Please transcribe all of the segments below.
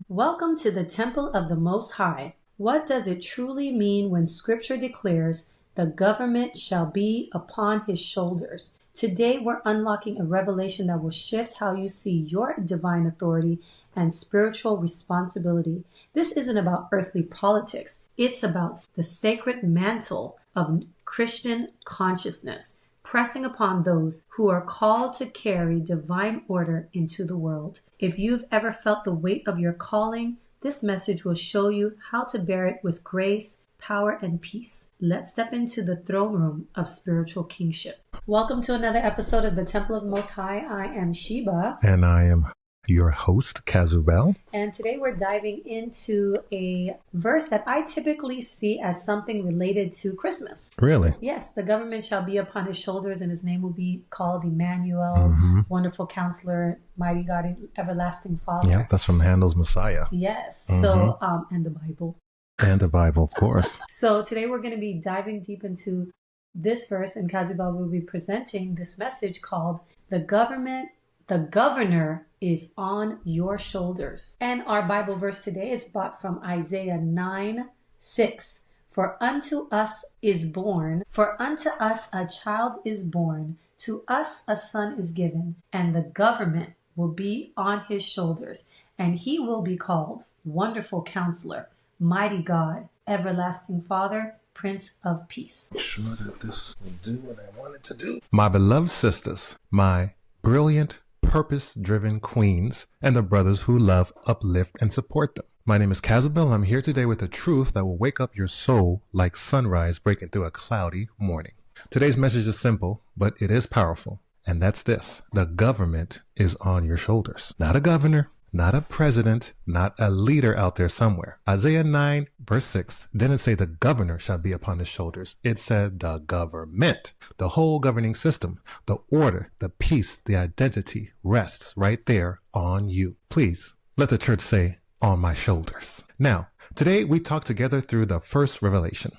Welcome to the Temple of the Most High. What does it truly mean when Scripture declares the government shall be upon his shoulders? Today we're unlocking a revelation that will shift how you see your divine authority and spiritual responsibility. This isn't about earthly politics. It's about the sacred mantle of Christian consciousness, pressing upon those who are called to carry divine order into the world. If you've ever felt the weight of your calling, this message will show you how to bear it with grace, power, and peace. Let's step into the throne room of spiritual kingship. Welcome to another episode of the Temple of the Most High. I am Sheba. And I am your host, Kasubel. And today we're diving into a verse that I typically see as something related to Christmas. Really? Yes, the government shall be upon his shoulders, and his name will be called Emmanuel, Wonderful Counselor, Mighty God, Everlasting Father. Yeah, that's from Handel's Messiah. Yes. So, and the Bible. And the Bible, of course. So today we're going to be diving deep into this verse, and Kasubel will be presenting this message called The Governor is on your shoulders. And our Bible verse today is brought from Isaiah 9:6. For unto us a child is born, to us a son is given, and the government will be on his shoulders, and he will be called Wonderful Counselor, Mighty God, Everlasting Father, Prince of Peace. Sure that this will do what I want it to do. My beloved sisters, my brilliant, purpose-driven queens, and the brothers who love, uplift, and support them. My name is Kasubel. I'm here today with a truth that will wake up your soul like sunrise breaking through a cloudy morning. Today's message is simple, but it is powerful, and that's this. The government is on your shoulders. Not a governor, not a president, not a leader out there somewhere. Isaiah 9 verse 6 didn't say the governor shall be upon his shoulders. It said the government, the whole governing system, the order, the peace, the identity rests right there on you. Please let the church say, on my shoulders. Now, today we talk together through the first revelation.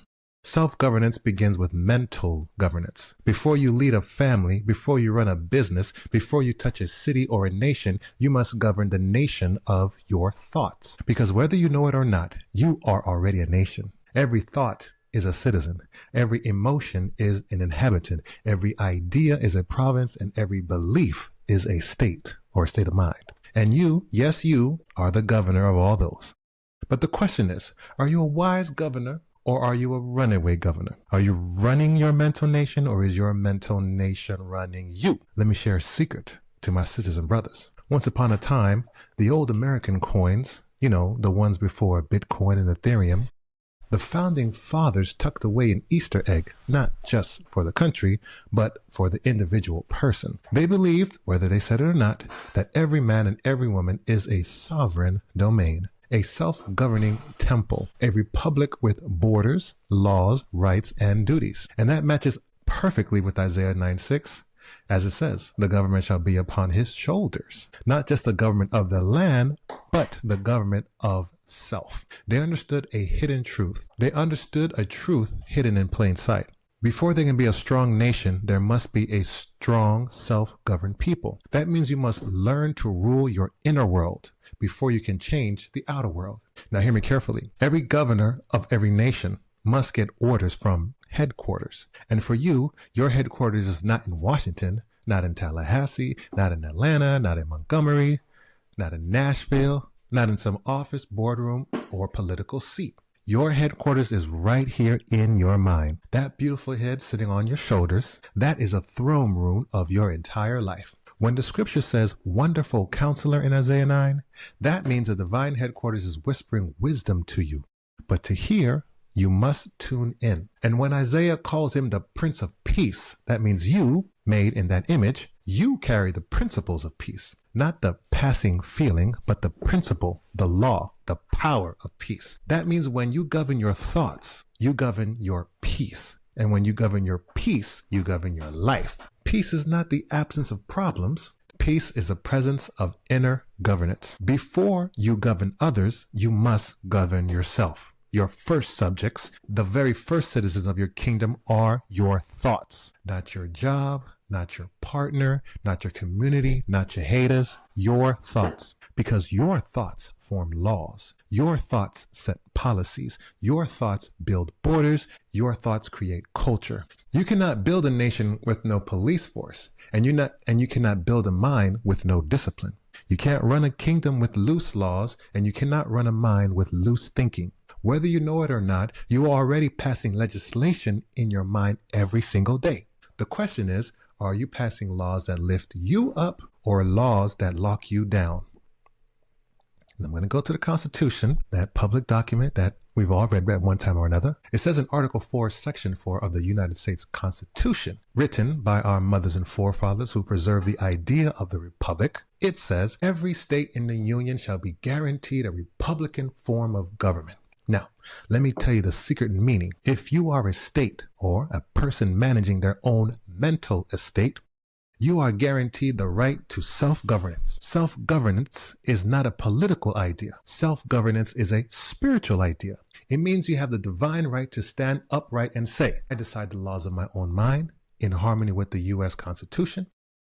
Self-governance begins with mental governance. Before you lead a family, before you run a business, before you touch a city or a nation, you must govern the nation of your thoughts. Because whether you know it or not, you are already a nation. Every thought is a citizen. Every emotion is an inhabitant. Every idea is a province, and every belief is a state or a state of mind. And you, yes, you are the governor of all those. But the question is, are you a wise governor? Or are you a runaway governor? Are you running your mental nation, or is your mental nation running you? Let me share a secret to my sisters and brothers. Once upon a time, the old American coins, the ones before Bitcoin and Ethereum, the founding fathers tucked away an Easter egg, not just for the country, but for the individual person. They believed, whether they said it or not, that every man and every woman is a sovereign domain. A self-governing temple, a republic with borders, laws, rights, and duties. And that matches perfectly with Isaiah 9:6, as it says, the government shall be upon his shoulders. Not just the government of the land, but the government of self. They understood a hidden truth. They understood a truth hidden in plain sight. Before there can be a strong nation, there must be a strong, self-governed people. That means you must learn to rule your inner world before you can change the outer world. Now hear me carefully. Every governor of every nation must get orders from headquarters. And for you, your headquarters is not in Washington, not in Tallahassee, not in Atlanta, not in Montgomery, not in Nashville, not in some office, boardroom, or political seat. Your headquarters is right here in your mind. That beautiful head sitting on your shoulders, that is a throne room of your entire life. When the scripture says Wonderful Counselor in Isaiah 9, that means the divine headquarters is whispering wisdom to you. But to hear, you must tune in. And when Isaiah calls him the Prince of Peace, that means you, made in that image, you carry the principles of peace. Not the passing feeling, but the principle, the law, the power of peace. That means when you govern your thoughts, you govern your peace. And when you govern your peace, you govern your life. Peace is not the absence of problems. Peace is a presence of inner governance. Before you govern others, you must govern yourself. Your first subjects, the very first citizens of your kingdom, are your thoughts. Not your job, not your partner, not your community, not your haters, your thoughts. Because your thoughts form laws. Your thoughts set policies. Your thoughts build borders. Your thoughts create culture. You cannot build a nation with no police force, and you cannot build a mind with no discipline. You can't run a kingdom with loose laws, and you cannot run a mind with loose thinking. Whether you know it or not, you are already passing legislation in your mind every single day. The question is, are you passing laws that lift you up or laws that lock you down? And I'm going to go to the Constitution, that public document that we've all read at one time or another. It says in Article 4, Section 4 of the United States Constitution, written by our mothers and forefathers who preserved the idea of the Republic, it says, every state in the Union shall be guaranteed a Republican form of government. Now, let me tell you the secret meaning. If you are a state or a person managing their own mental estate, you are guaranteed the right to self-governance. Self-governance is not a political idea. Self-governance is a spiritual idea. It means you have the divine right to stand upright and say, I decide the laws of my own mind in harmony with the U.S. Constitution.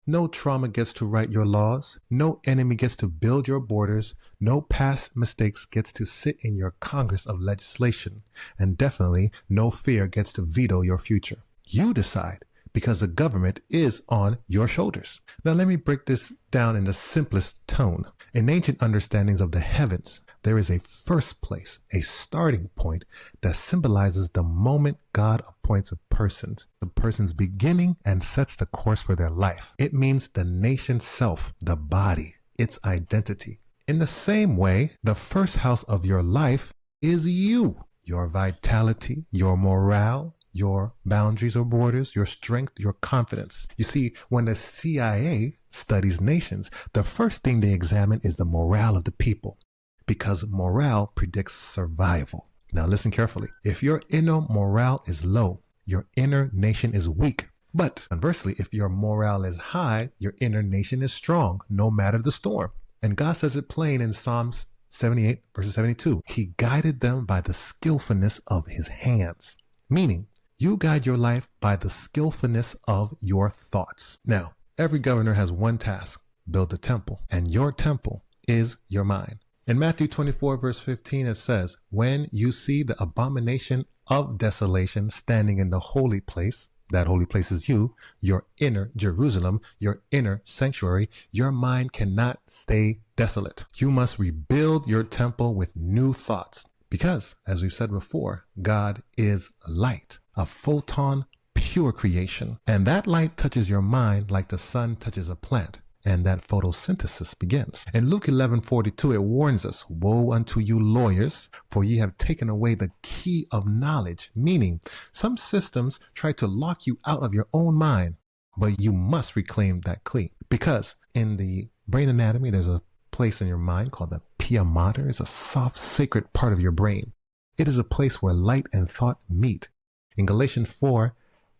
No trauma gets to write your laws. No enemy gets to build your borders. No past mistakes gets to sit in your Congress of legislation. And definitely no fear gets to veto your future. You decide, because the government is on your shoulders. Now let me break this down in the simplest tone. In ancient understandings of the heavens, there is a first place, a starting point that symbolizes the moment God appoints a person's beginning and sets the course for their life. It means the nation's self, the body, its identity. In the same way, the first house of your life is you, your vitality, your morale, your boundaries or borders, your strength, your confidence. You see, when the CIA studies nations, the first thing they examine is the morale of the people, because morale predicts survival. Now listen carefully. If your inner morale is low, your inner nation is weak. But conversely, if your morale is high, your inner nation is strong, no matter the storm. And God says it plain in Psalms 78 verses 72. He guided them by the skillfulness of his hands. Meaning, you guide your life by the skillfulness of your thoughts. Now, every governor has one task: build a temple. And your temple is your mind. In Matthew 24 verse 15, it says, when you see the abomination of desolation standing in the holy place, that holy place is you, your inner Jerusalem, your inner sanctuary, your mind cannot stay desolate. You must rebuild your temple with new thoughts. Because, as we've said before, God is light, a photon, pure creation. And that light touches your mind like the sun touches a plant. And that photosynthesis begins. In Luke 11:42, it warns us, woe unto you lawyers, for ye have taken away the key of knowledge. Meaning, some systems try to lock you out of your own mind, but you must reclaim that key. Because in the brain anatomy, there's a place in your mind called the pia mater. It's a soft, sacred part of your brain. It is a place where light and thought meet. In Galatians 4,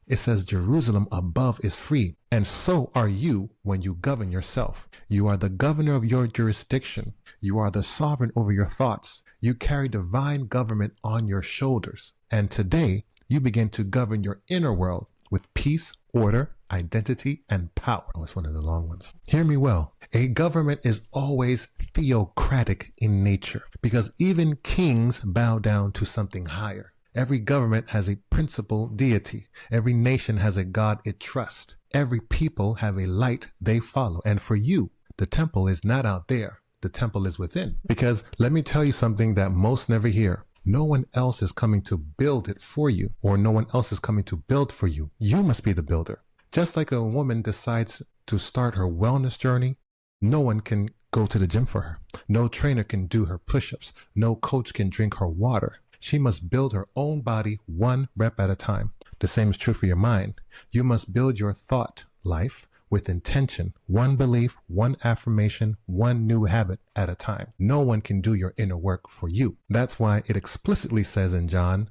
it says Jerusalem above is free, and so are you when you govern yourself. You are the governor of your jurisdiction. You are the sovereign over your thoughts. You carry divine government on your shoulders. And today, you begin to govern your inner world with peace, order, identity, and power. Oh, it's one of the long ones. Hear me well. A government is always theocratic in nature, because even kings bow down to something higher. Every government has a principal deity. Every nation has a God it trusts. Every people have a light they follow. And for you, the temple is not out there. The temple is within. Because let me tell you something that most never hear. No one else is coming to build it for you, or no one else is coming to build for you. You must be the builder. Just like a woman decides to start her wellness journey, no one can go to the gym for her. No trainer can do her push-ups. No coach can drink her water. She must build her own body one rep at a time. The same is true for your mind. You must build your thought life with intention, one belief, one affirmation, one new habit at a time. No one can do your inner work for you. That's why it explicitly says in 1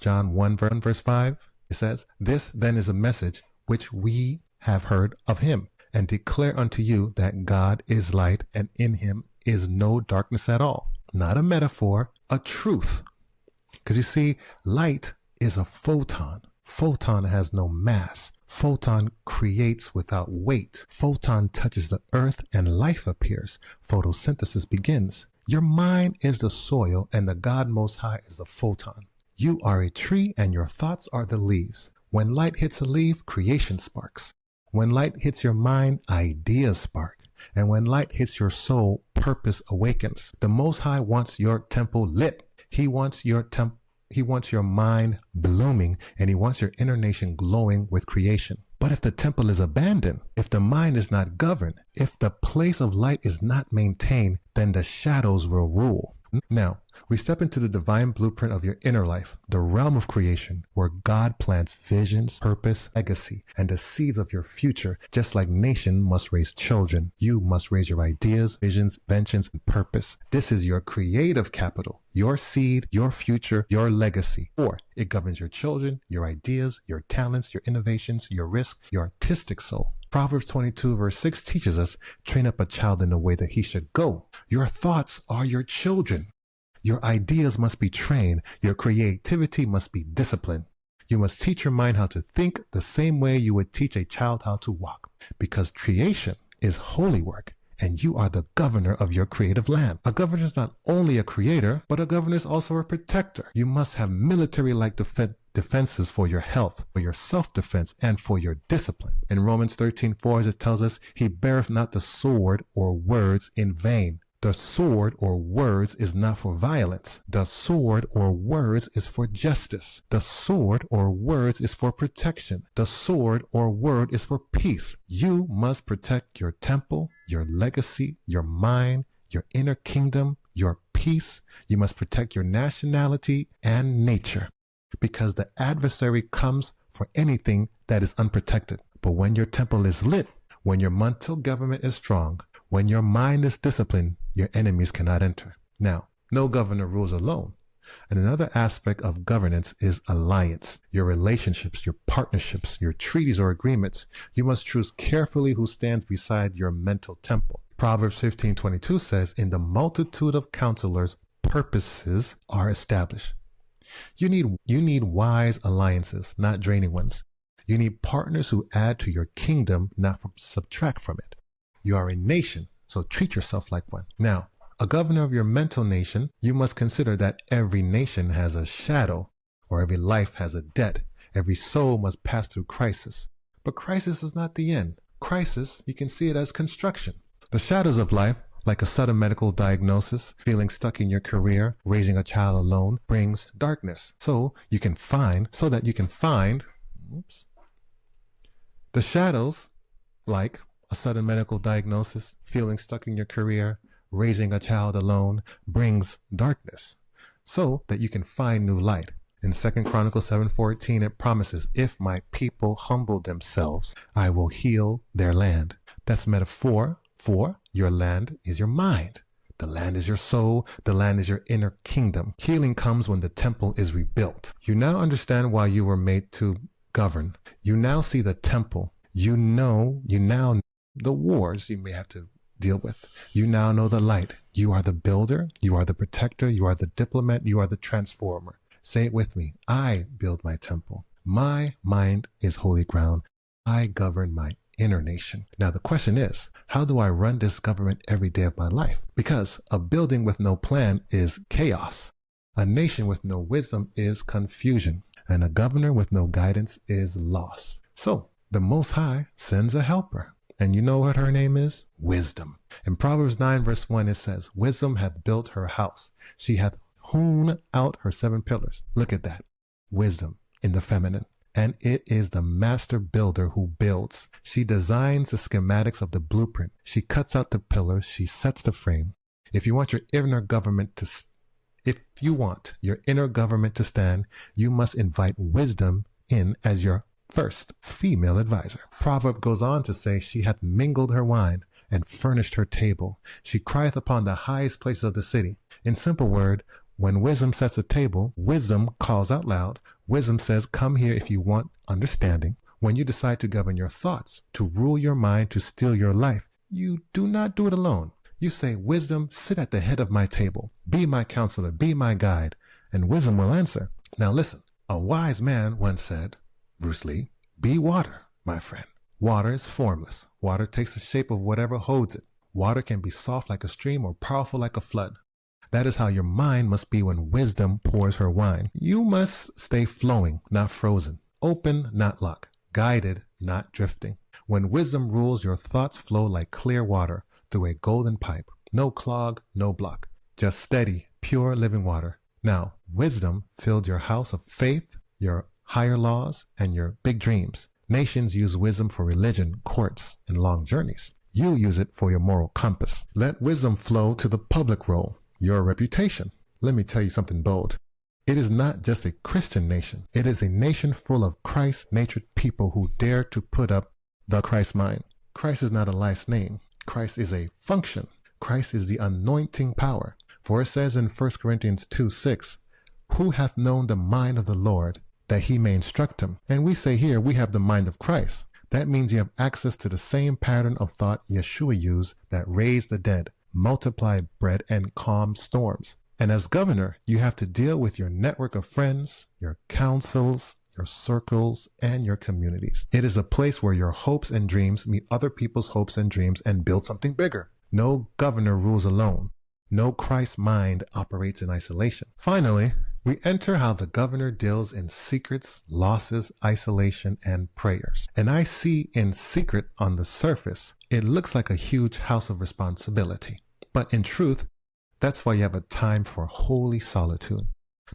John 1 verse 5, it says, this then is a message which we have heard of him, and declare unto you that God is light, and in him is no darkness at all. Not a metaphor, a truth. Because you see, light is a photon. Photon has no mass. Photon creates without weight. Photon touches the earth and life appears. Photosynthesis begins. Your mind is the soil and the God Most High is a photon. You are a tree and your thoughts are the leaves. When light hits a leaf, creation sparks. When light hits your mind, ideas spark. And when light hits your soul, purpose awakens. The Most High wants your temple lit. He wants your mind blooming, and he wants your inner nation glowing with creation. But if the temple is abandoned, if the mind is not governed, if the place of light is not maintained, then the shadows will rule. Now, we step into the divine blueprint of your inner life, the realm of creation, where God plants visions, purpose, legacy, and the seeds of your future. Just like nation must raise children, you must raise your ideas, visions, inventions, and purpose. This is your creative capital, your seed, your future, your legacy. Or it governs your children, your ideas, your talents, your innovations, your risk, your artistic soul. Proverbs 22 verse 6 teaches us, train up a child in the way that he should go. Your thoughts are your children. Your ideas must be trained. Your creativity must be disciplined. You must teach your mind how to think the same way you would teach a child how to walk. Because creation is holy work, and you are the governor of your creative land. A governor is not only a creator, but a governor is also a protector. You must have military-like defenses for your health, for your self-defense, and for your discipline. In Romans 13:4, it tells us, he beareth not the sword or words in vain. The sword or words is not for violence. The sword or words is for justice. The sword or words is for protection. The sword or word is for peace. You must protect your temple, your legacy, your mind, your inner kingdom, your peace. You must protect your nationality and nature, because the adversary comes for anything that is unprotected. But when your temple is lit, when your mental government is strong, when your mind is disciplined, your enemies cannot enter. Now, no governor rules alone. And another aspect of governance is alliance. Your relationships, your partnerships, your treaties or agreements. You must choose carefully who stands beside your mental temple. Proverbs 15:22 says, in the multitude of counselors, purposes are established. You need wise alliances, not draining ones. You need partners who add to your kingdom, not subtract from it. You are a nation, so treat yourself like one. Now, a governor of your mental nation, you must consider that every nation has a shadow, or every life has a debt. Every soul must pass through crisis. But crisis is not the end. Crisis, you can see it as construction. The shadows of life, like a sudden medical diagnosis, feeling stuck in your career, raising a child alone, brings darkness. So that you can find, the shadows, like a sudden medical diagnosis, feeling stuck in your career, raising a child alone, brings darkness, so that you can find new light. In 2 Chronicles 7:14, it promises, if my people humble themselves, I will heal their land. That's metaphor for your land is your mind. The land is your soul. The land is your inner kingdom. Healing comes when the temple is rebuilt. You now understand why you were made to govern. You now see the temple. You now the wars you may have to deal with. You now know the light. You are the builder. You are the protector. You are the diplomat. You are the transformer. Say it with me. I build my temple. My mind is holy ground. I govern my inner nation. Now the question is, how do I run this government every day of my life? Because a building with no plan is chaos. A nation with no wisdom is confusion. And a governor with no guidance is loss. So the Most High sends a helper. And you know what her name is? Wisdom. In Proverbs 9:1, it says, wisdom hath built her house. She hath hewn out her 7 pillars. Look at that. Wisdom in the feminine. And it is the master builder who builds. She designs the schematics of the blueprint. She cuts out the pillars. She sets the frame. If you want your inner government to stand, you must invite wisdom in as your first female advisor. Proverb goes on to say, she hath mingled her wine and furnished her table. She crieth upon the highest places of the city. In simple word, when wisdom sets a table, wisdom calls out loud. Wisdom says, come here if you want understanding. When you decide to govern your thoughts, to rule your mind, to steal your life, you do not do it alone. You say, wisdom, sit at the head of my table. Be my counselor, be my guide. And wisdom will answer. Now listen, a wise man once said, Bruce Lee, be water, my friend. Water is formless. Water takes the shape of whatever holds it. Water can be soft like a stream or powerful like a flood. That is how your mind must be when wisdom pours her wine. You must stay flowing, not frozen. Open, not locked. Guided, not drifting. When wisdom rules, your thoughts flow like clear water through a golden pipe. No clog, no block. Just steady, pure living water. Now, wisdom filled your house of faith, your higher laws, and your big dreams. Nations use wisdom for religion, courts, and long journeys. You use it for your moral compass. Let wisdom flow to the public role, your reputation. Let me tell you something bold. It is not just a Christian nation. It is a nation full of Christ-natured people who dare to put up the Christ mind. Christ is not a last name. Christ is a function. Christ is the anointing power. For it says in 1 Corinthians 2:6, who hath known the mind of the Lord, that he may instruct him? And we say here, we have the mind of Christ. That means you have access to the same pattern of thought Yeshua used that raised the dead, multiplied bread, and calmed storms. And as governor, you have to deal with your network of friends, your councils, your circles, and your communities. It is a place where your hopes and dreams meet other people's hopes and dreams and build something bigger. No governor rules alone. No Christ mind operates in isolation. Finally, we enter how the governor deals in secrets, losses, isolation, and prayers. And I see in secret on the surface, it looks like a huge house of responsibility. But in truth, that's why you have a time for holy solitude.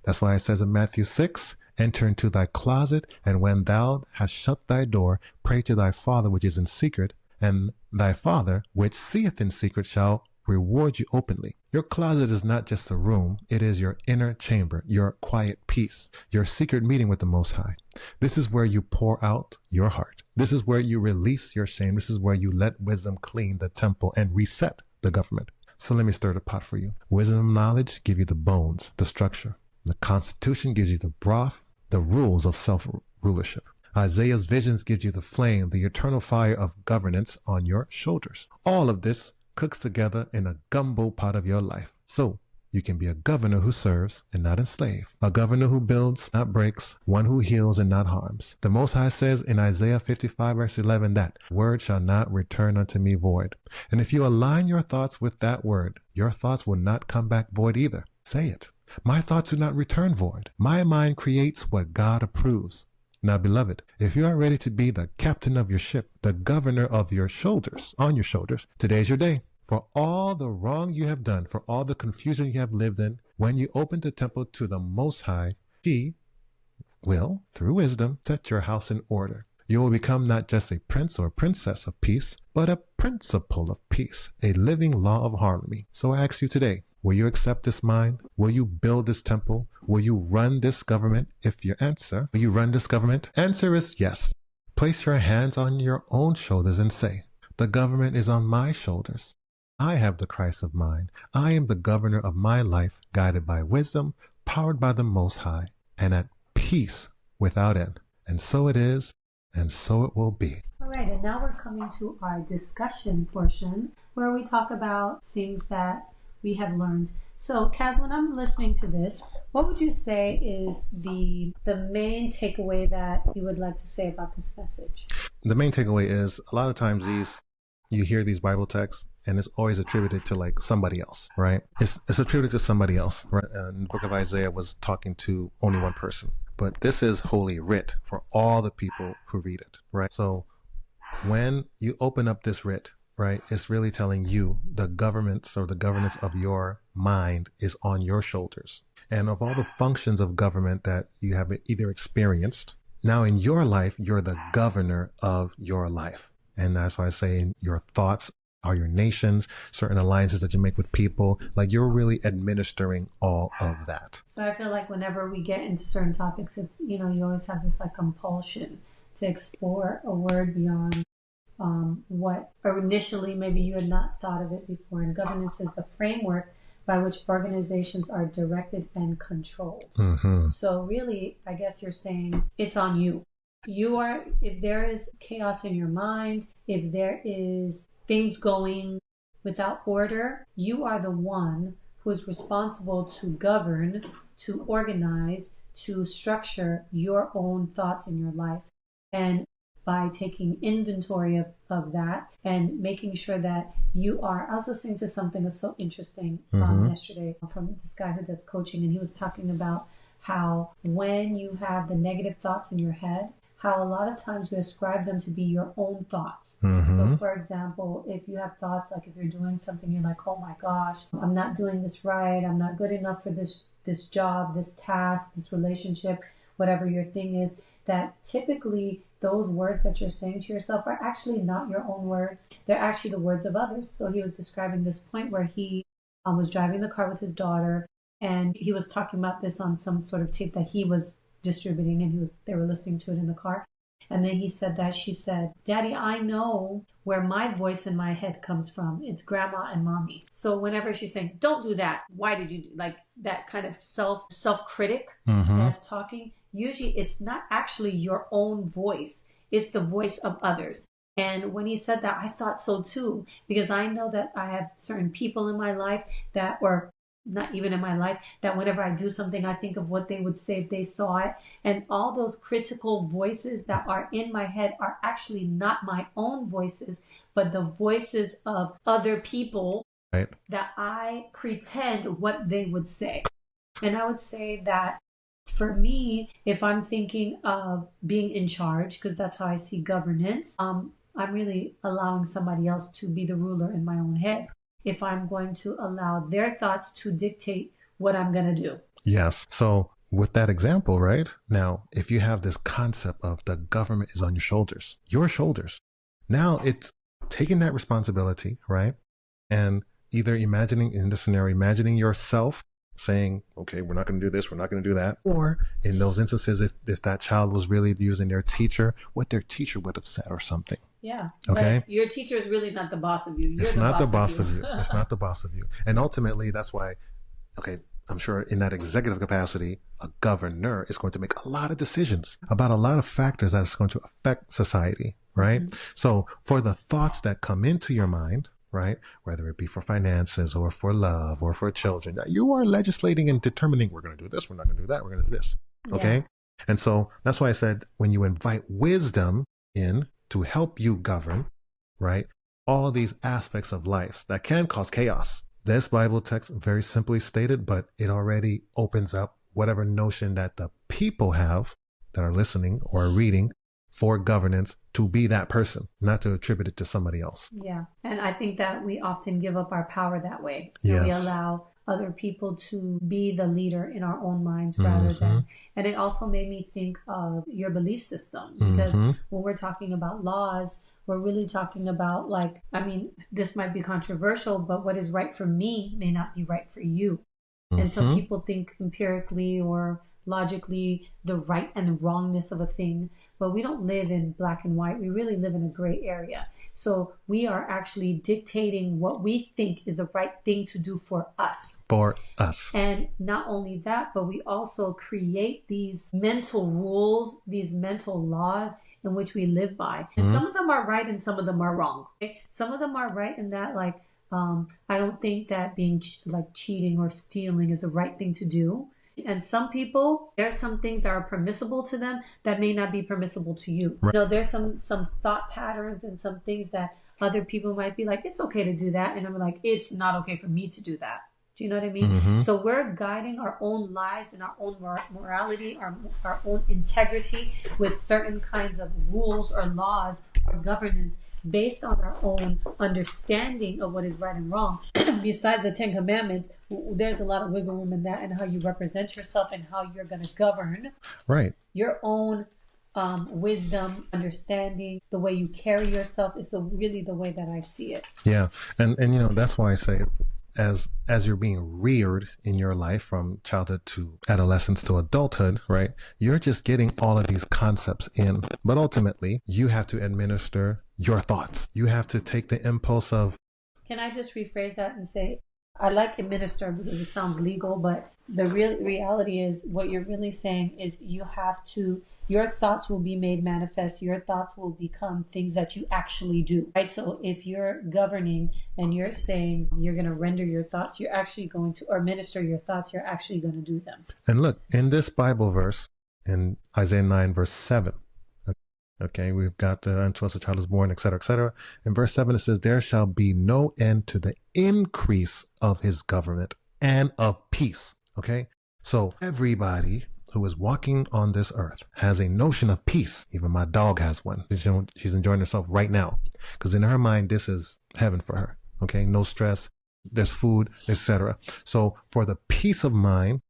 That's why it says in Matthew 6, enter into thy closet, and when thou hast shut thy door, pray to thy Father which is in secret, and thy Father which seeth in secret shall reward you openly. Your closet is not just a room, it is your inner chamber, your quiet peace, your secret meeting with the Most High. This is where you pour out your heart. This is where you release your shame. This is where you let wisdom clean the temple and reset the government. So let me stir the pot for you. Wisdom and knowledge give you the bones, the structure. The Constitution gives you the broth, the rules of self-rulership. Isaiah's visions gives you the flame, the eternal fire of governance on your shoulders. All of this cooks together in a gumbo pot of your life. So you can be a governor who serves and not enslave, a governor who builds, not breaks, one who heals and not harms. The Most High says in Isaiah 55 verse 11 that word shall not return unto me void. And if you align your thoughts with that word, your thoughts will not come back void either. Say it. My thoughts do not return void. My mind creates what God approves. Now, beloved, if you are ready to be the captain of your ship, the governor of your shoulders, on your shoulders, today's your day. For all the wrong you have done, for all the confusion you have lived in, when you open the temple to the Most High, He will, through wisdom, set your house in order. You will become not just a prince or princess of peace, but a principle of peace, a living law of harmony. So I ask you today, will you accept this mind? Will you build this temple? Will you run this government? If you answer, will you run this government? Answer is yes. Place your hands on your own shoulders and say, the government is on my shoulders. I have the Christ of mind. I am the governor of my life, guided by wisdom, powered by the Most High, and at peace without end. And so it is, and so it will be. All right, and now we're coming to our discussion portion, where we talk about things that we have learned. So, Kaz, when I'm listening to this, what would you say is the main takeaway that you would like to say about this message? The main takeaway is a lot of times you hear these Bible texts, and it's always attributed to like somebody else, right? It's attributed to somebody else, right? And the book of Isaiah was talking to only one person, but this is holy writ for all the people who read it, right? So when you open up this writ, right, it's really telling you the governments or the governance of your mind is on your shoulders. And of all the functions of government that you have either experienced, now in your life, you're the governor of your life. And that's why I say your thoughts are your nations, certain alliances that you make with people, like you're really administering all of that. So I feel like whenever we get into certain topics, it's, you always have this like compulsion to explore a word beyond what initially maybe you had not thought of it before. And governance is the framework by which organizations are directed and controlled. Mm-hmm. So really, I guess you're saying it's on you. If there is chaos in your mind, if there is things going without order, you are the one who is responsible to govern, to organize, to structure your own thoughts in your life. And by taking inventory of that and making sure that you are. I was listening to something that's so interesting yesterday from this guy who does coaching, and he was talking about how when you have the negative thoughts in your head, how a lot of times we ascribe them to be your own thoughts. So for example, if you have thoughts like if you're doing something, you're like, oh my gosh, I'm not doing this right, I'm not good enough for this job, this task, this relationship, whatever your thing is, that typically those words that you're saying to yourself are actually not your own words. They're actually the words of others. So he was describing this point where he was driving the car with his daughter, and he was talking about this on some sort of tape that he was distributing, and they were listening to it in the car. And then he said that she said, Daddy, I know where my voice in my head comes from. It's grandma and mommy. So whenever she's saying, don't do that, why did you do, like that kind of self-critic that's talking, usually it's not actually your own voice. It's the voice of others. And when he said that, I thought so too, because I know that I have certain people in my life that, or not even in my life, that whenever I do something, I think of what they would say if they saw it. And all those critical voices that are in my head are actually not my own voices, but the voices of other people that I pretend what they would say. And I would say that for me, if I'm thinking of being in charge, because that's how I see governance, I'm really allowing somebody else to be the ruler in my own head. If I'm going to allow their thoughts to dictate what I'm going to do. Yes. So with that example, right? Now, if you have this concept of the government is on your shoulders, now it's taking that responsibility, right? And either imagining in this scenario, imagining yourself saying, okay, we're not going to do this, we're not going to do that. Or in those instances, if that child was really using their teacher, what their teacher would have said or something. Yeah. Okay. But your teacher is really not the boss of you. It's not the boss of you. It's not the boss of you. And ultimately, that's why, okay, I'm sure in that executive capacity, a governor is going to make a lot of decisions about a lot of factors that's going to affect society, right? So for the thoughts that come into your mind, right, whether it be for finances or for love or for children, you are legislating and determining we're going to do this, we're not going to do that, we're going to do this. Okay. Yeah. And so that's why I said when you invite wisdom in to help you govern, right, all these aspects of life that can cause chaos. This Bible text very simply stated, but it already opens up whatever notion that the people have that are listening or reading for governance to be that person, not to attribute it to somebody else. Yeah. And I think that we often give up our power that way. So yes. We allow other people to be the leader in our own minds rather than, and it also made me think of your belief system, because when we're talking about laws, we're really talking about, like, I mean, this might be controversial, but what is right for me may not be right for you. And so people think empirically or logically the right and the wrongness of a thing, but we don't live in black and white. We really live in a gray area. So we are actually dictating what we think is the right thing to do for us. For us. And not only that, but we also create these mental rules, these mental laws in which we live by. And some of them are right and some of them are wrong. Okay? Some of them are right in that, like, I don't think that being like cheating or stealing is the right thing to do. And some people, there's some things that are permissible to them that may not be permissible to you. Right. You know, there's some thought patterns and some things that other people might be like, it's okay to do that. And I'm like, it's not okay for me to do that. Do you know what I mean? So we're guiding our own lives and our own morality, our own integrity with certain kinds of rules or laws or governance based on our own understanding of what is right and wrong. Besides the 10 Commandments, there's a lot of wiggle room in that, and how you represent yourself and how you're going to govern your own wisdom, understanding, the way you carry yourself is really the way that I see it. Yeah. And you know, that's why I say as you're being reared in your life from childhood to adolescence to adulthood, right? You're just getting all of these concepts in, but ultimately you have to administer your thoughts. You have to take the impulse of. Can I just rephrase that and say, I like administer because it sounds legal, but the real reality is what you're really saying is you have to, your thoughts will be made manifest. Your thoughts will become things that you actually do, right? So if you're governing and you're saying you're going to render your thoughts, you're actually going to, or minister your thoughts, you're actually going to do them. And look, in this Bible verse, in Isaiah 9, verse 7, Okay, we've got unto us a child is born, etc., etc. In verse 7, it says, there shall be no end to the increase of his government and of peace. Okay, so everybody who is walking on this earth has a notion of peace. Even my dog has one. She's enjoying herself right now because in her mind, this is heaven for her. Okay, no stress, there's food, etc. So for the peace of mind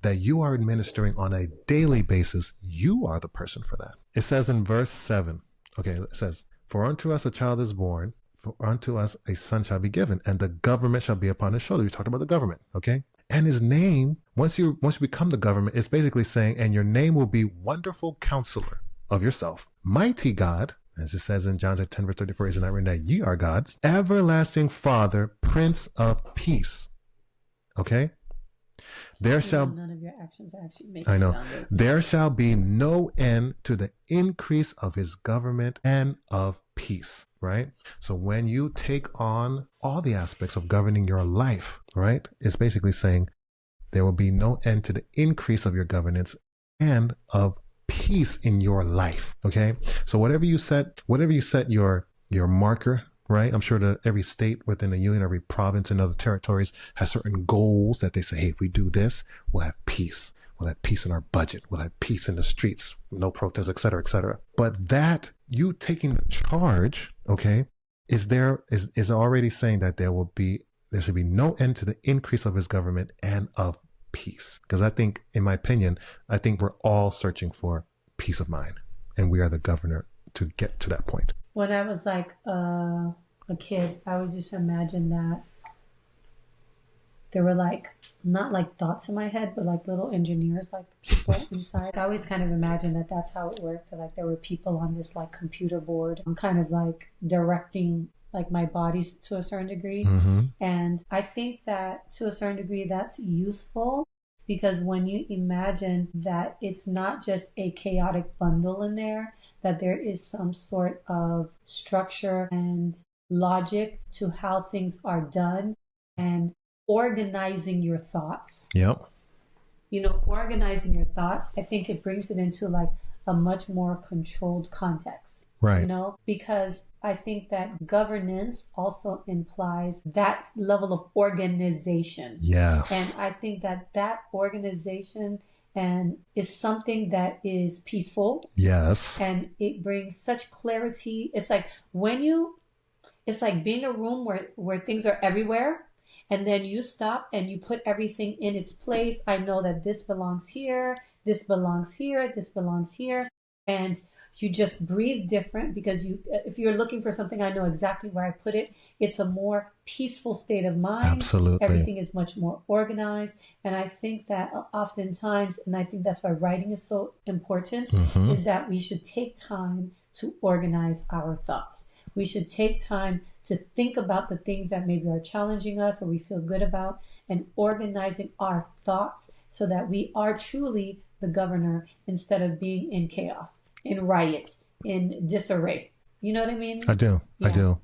that you are administering on a daily basis, you are the person for that. It says in verse 7, okay, it says, for unto us a child is born, for unto us a son shall be given, and the government shall be upon his shoulder. We talked about the government, okay? And his name, once you become the government, it's basically saying, and your name will be Wonderful Counselor of yourself, Mighty God, as it says in John 10, verse 34, is it not written that ye are gods? Everlasting Father, Prince of Peace. Okay? There shall none of your actions actually make I know. There shall be no end to the increase of his government and of peace, right? So when you take on all the aspects of governing your life, right? It's basically saying there will be no end to the increase of your governance and of peace in your life. Okay. So whatever you set your marker, right? I'm sure that every state within the union, every province and other territories has certain goals that they say, hey, if we do this, we'll have peace. We'll have peace in our budget. We'll have peace in the streets, no protests, et cetera, et cetera. But that you taking the charge, okay, is already saying that there should be no end to the increase of his government and of peace. Because I think, in my opinion, we're all searching for peace of mind, and we are the governor to get to that point. When I was like a kid, I always used to imagine that there were like, not like thoughts in my head, but like little engineers, like people inside. I always kind of imagined that that's how it worked. That like there were people on this like computer board. I'm kind of like directing like my body to a certain degree. Mm-hmm. And I think that to a certain degree that's useful, because when you imagine that it's not just a chaotic bundle in there, that there is some sort of structure and logic to how things are done, and organizing your thoughts. Yep. Organizing your thoughts, I think it brings it into like a much more controlled context. Right. Because I think that governance also implies that level of organization. Yes. And I think that organization is something that is peaceful. Yes. And it brings such clarity. It's like it's like being in a room where things are everywhere, and then you stop and you put everything in its place. I know that this belongs here, this belongs here, this belongs here. And you just breathe different, because if you're looking for something, I know exactly where I put it. It's a more peaceful state of mind. Absolutely. Everything is much more organized. And I think that oftentimes, and I think that's why writing is so important, mm-hmm. is that we should take time to organize our thoughts. We should take time to think about the things that maybe are challenging us or we feel good about, and organizing our thoughts so that we are truly the governor instead of being in chaos, in riots, in disarray. You know what I mean? I do. Yeah. I do.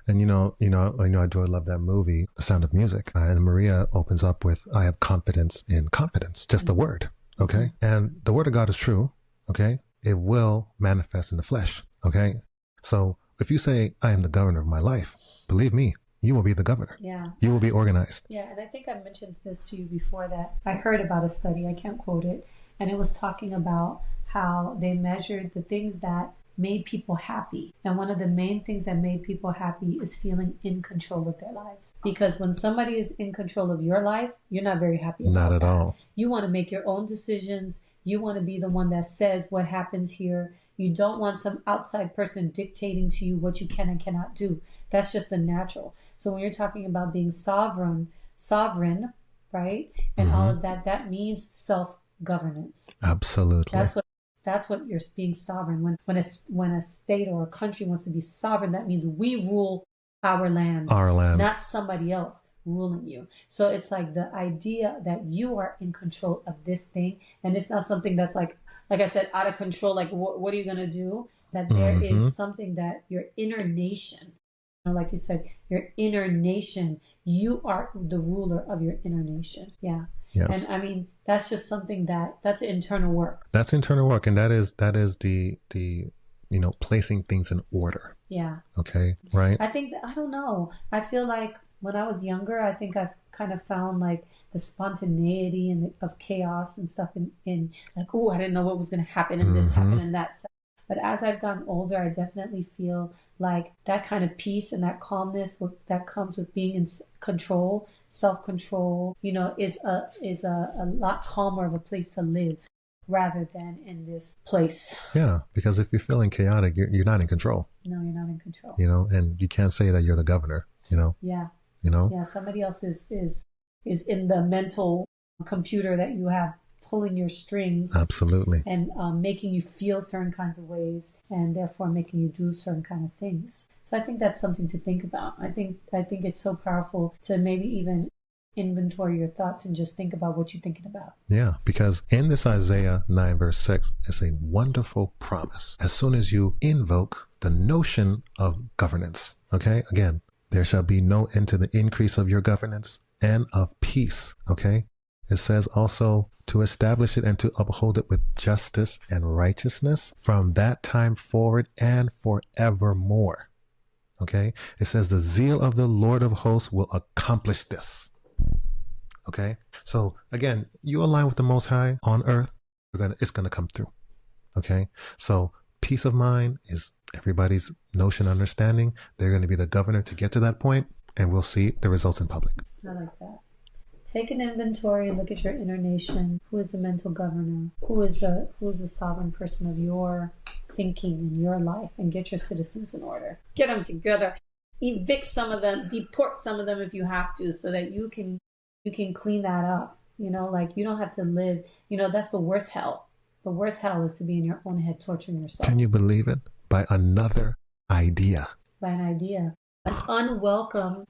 And I do love that movie, The Sound of Music. And Maria opens up with, I have confidence in confidence, just the word. Okay. And the word of God is true. Okay. It will manifest in the flesh. Okay. So if you say, I am the governor of my life, believe me, you will be the governor. Yeah. You will be organized. Yeah. And I think I mentioned this to you before, that I heard about a study, I can't quote it, and it was talking about how they measured the things that made people happy. And one of the main things that made people happy is feeling in control of their lives. Because when somebody is in control of your life, you're not very happy about Not at that. all. You want to make your own decisions. You want to be the one that says what happens here. You don't want some outside person dictating to you what you can and cannot do. That's just the natural. So when you're talking about being sovereign, right? And mm-hmm. all of that, that means self-governance. Absolutely. That's what you're being sovereign. When a state or a country wants to be sovereign, that means we rule our land, not somebody else ruling you. So it's like the idea that you are in control of this thing, and it's not something that's like I said, out of control. Like what are you gonna do? That there mm-hmm. is something that your inner nation, like you said, your inner nation, you are the ruler of your inner nation. Yeah. Yes. And I mean, that's just something that's internal work. That's internal work. And that is the placing things in order. Yeah. Okay. Right. I think, I don't know. I feel like when I was younger, I think I've kind of found like the spontaneity and of chaos and stuff in like, oh, I didn't know what was going to happen and this happened and that. But as I've gotten older, I definitely feel like that kind of peace and that calmness that comes with being in control, self-control, is a lot calmer of a place to live rather than in this place. Yeah, because if you're feeling chaotic, you're not in control. No, you're not in control. And you can't say that you're the governor, Yeah. Yeah, somebody else is in the mental computer that you have pulling your strings. Absolutely. And making you feel certain kinds of ways and therefore making you do certain kind of things. So I think that's something to think about. I think it's so powerful to maybe even inventory your thoughts and just think about what you're thinking about. Yeah, because in this Isaiah 9 verse 6 is a wonderful promise. As soon as you invoke the notion of governance, okay, again, there shall be no end to the increase of your governance and of peace, okay? It says also to establish it and to uphold it with justice and righteousness from that time forward and forevermore. Okay? It says the zeal of the Lord of hosts will accomplish this. Okay? So again, you align with the Most High on earth, it's going to come through. Okay? So peace of mind is everybody's notion, understanding. They're going to be the governor to get to that point, and we'll see the results in public. I like that. Take an inventory and look at your inner nation. Who is the mental governor? Who is the sovereign person of your thinking in your life? And get your citizens in order. Get them together. Evict some of them. Deport some of them if you have to, so that you can clean that up. Like you don't have to live. That's the worst hell. The worst hell is to be in your own head torturing yourself. Can you believe it? By another idea. By an idea. An unwelcome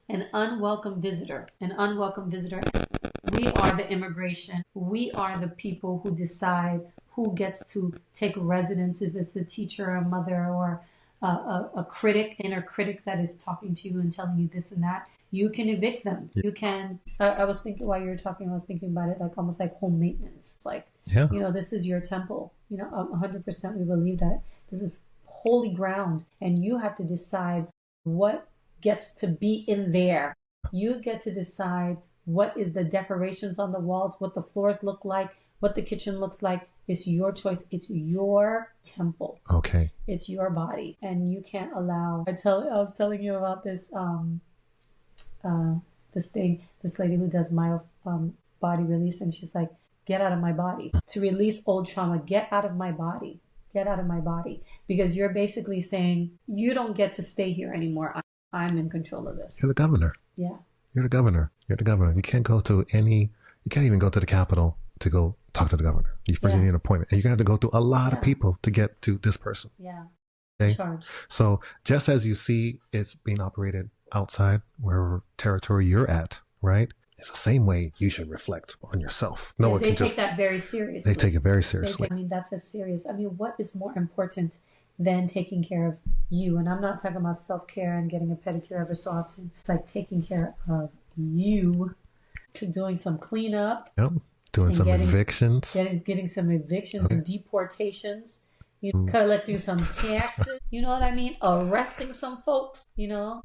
visitor. An unwelcome visitor. We are the immigration. We are the people who decide who gets to take residence, if it's a teacher, a mother, or a critic, inner critic that is talking to you and telling you this and that. You can evict them. You can. I was thinking while you were talking, I was thinking about it like almost like home maintenance. Like, this is your temple. 100% we believe that this is holy ground, and you have to decide what gets to be in there. You get to decide what is the decorations on the walls, what the floors look like, what the kitchen looks like. It's your choice. It's your temple. Okay. It's your body, and you can't allow. I was telling you about this this lady who does my body release, and she's like, get out of my body. To release old trauma, get out of my body. Get out of my body. Because you're basically saying, you don't get to stay here anymore. I'm in control of this. You're the governor. Yeah. You're the governor. You're the governor. You can't even go to the Capitol to go talk to the governor. You first need an appointment. And you're going to have to go through a lot of people to get to this person. Yeah. Okay? Charge. So just as you see it's being operated outside, wherever territory you're at, right? It's the same way you should reflect on yourself. No one they can take that very seriously. They take it very seriously. That's as serious. What is more important than taking care of you? And I'm not talking about self-care and getting a pedicure every so often. It's like taking care of you, to doing some cleanup. Yep. Doing some evictions. Getting some evictions and deportations. Collecting some taxes. You know what I mean? Arresting some folks. Yeah.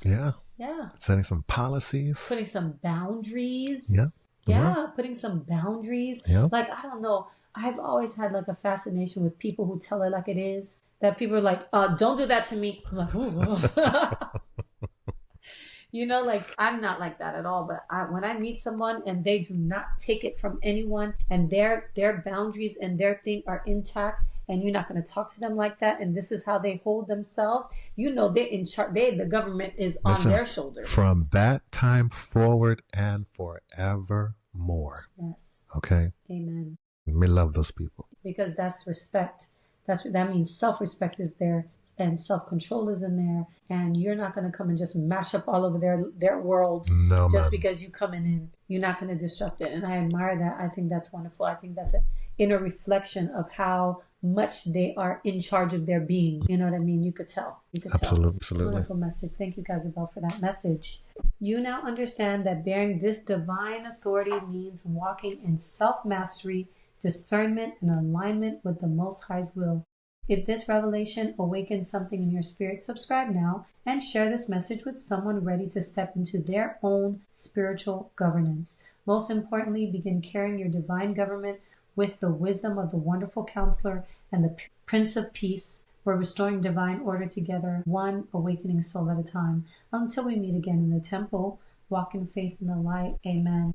Yeah. Setting some policies. Putting some boundaries. Yeah. Yeah. Putting some boundaries. Yeah. Like, I don't know. I've always had like a fascination with people who tell it like it is. That people are like, don't do that to me. I'm like, ooh. Like, I'm not like that at all. But when I meet someone and they do not take it from anyone, and their boundaries and their thing are intact, and you're not going to talk to them like that, and this is how they hold themselves, they're in charge. The government is on their shoulders. From that time forward and forevermore. Yes. Okay. Amen. We love those people. Because that's respect. That means self-respect is there, and self-control is in there, and you're not going to come and just mash up all over their world just because you coming in. You're not going to disrupt it, and I admire that. I think that's wonderful. I think that's an inner reflection of how much they are in charge of their being. You know what I mean? You could tell. Absolutely. Wonderful message. Thank you, Kasubel, for that message. You now understand that bearing this divine authority means walking in self-mastery, discernment, and alignment with the Most High's will. If this revelation awakens something in your spirit, subscribe now and share this message with someone ready to step into their own spiritual governance. Most importantly, begin carrying your divine government with the wisdom of the wonderful counselor and the Prince of Peace. We're restoring divine order together, one awakening soul at a time. Until we meet again in the temple, walk in faith in the light. Amen.